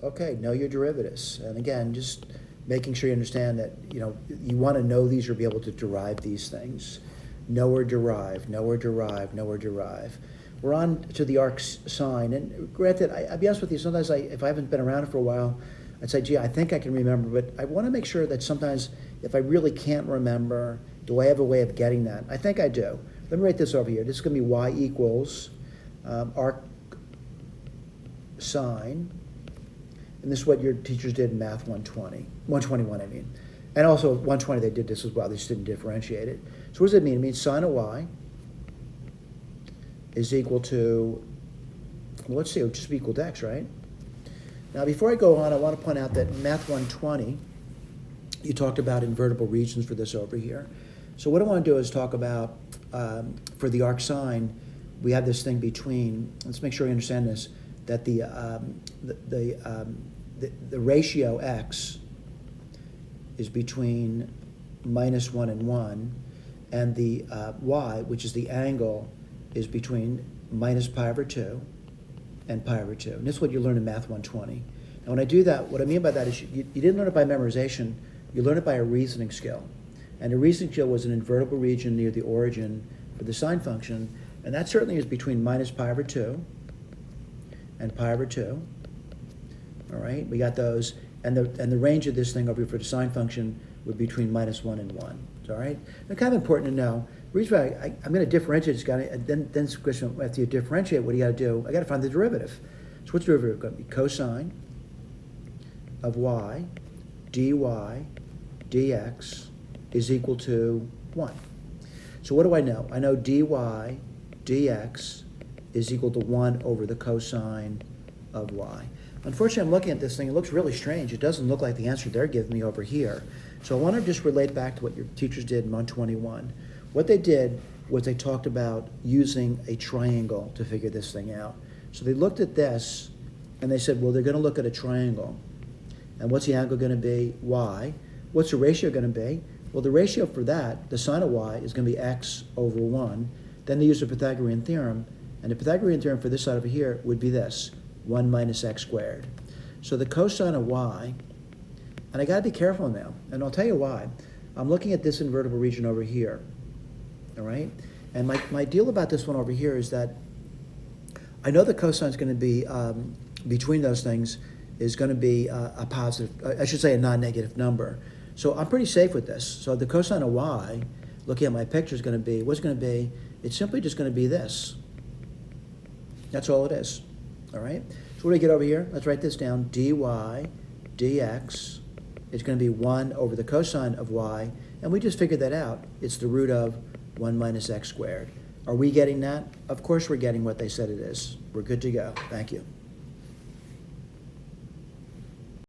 Okay, know your derivatives. And again, just making sure you understand that, you want to know these or be able to derive these things. Know or derive, know or derive, know or derive. We're on to the arc sine, and granted, I'll be honest with you, sometimes if I haven't been around for a while, I'd say, gee, I think I can remember, but I want to make sure that sometimes if I really can't remember, do I have a way of getting that? I think I do. Let me write this over here. This is going to be y equals arc sine, and this is what your teachers did in Math 121, I mean. And also 120, they did this as well. They just didn't differentiate it. So what does it mean? It means sine of y is equal to, well, let's see, it would just be equal to x, right? Now, before I go on, I want to point out that in Math 120, you talked about invertible regions for this over here. So what I want to do is talk about, for the arc sine, we have this thing between, let's make sure you understand this, that the ratio x is between -1 and 1, and the y, which is the angle, is between minus pi over 2 and pi over 2. And this is what you learn in Math 120. And when I do that, what I mean by that is you didn't learn it by memorization, you learned it by a reasoning skill. And the reasoning skill was an invertible region near the origin for the sine function, and that certainly is between minus pi over 2 and pi over 2. All right, we got those. And the range of this thing over here for the sine function would be between -1 and 1. All right? It's kind of important to know. The reason why I'm going to differentiate this guy, and then the question, after you differentiate, what do you got to do? I got to find the derivative. So what's the derivative going to be? Cosine of y dy dx is equal to 1. So what do I know? I know dy dx is equal to 1 over the cosine of y. Unfortunately, I'm looking at this thing. It looks really strange. It doesn't look like the answer they're giving me over here. So I want to just relate back to what your teachers did in 121. What they did was they talked about using a triangle to figure this thing out. So they looked at this, and they said, well, they're going to look at a triangle. And what's the angle going to be? Y. What's the ratio going to be? Well, the ratio for that, the sine of y, is going to be x over 1. Then they use the Pythagorean theorem. And the Pythagorean theorem for this side over here would be this, 1 minus x squared. So the cosine of y, and I got to be careful now, and I'll tell you why. I'm looking at this invertible region over here, all right? And my deal about this one over here is that I know the cosine is going to be, between those things, is going to be a positive, I should say a non-negative number. So I'm pretty safe with this. So the cosine of y, looking at my picture, is going to be, what's it going to be? It's simply just going to be this. That's all it is. All right? So what do we get over here? Let's write this down. dy dx is going to be 1 over the cosine of y, and we just figured that out. It's the root of 1 minus x squared. Are we getting that? Of course we're getting what they said it is. We're good to go. Thank you.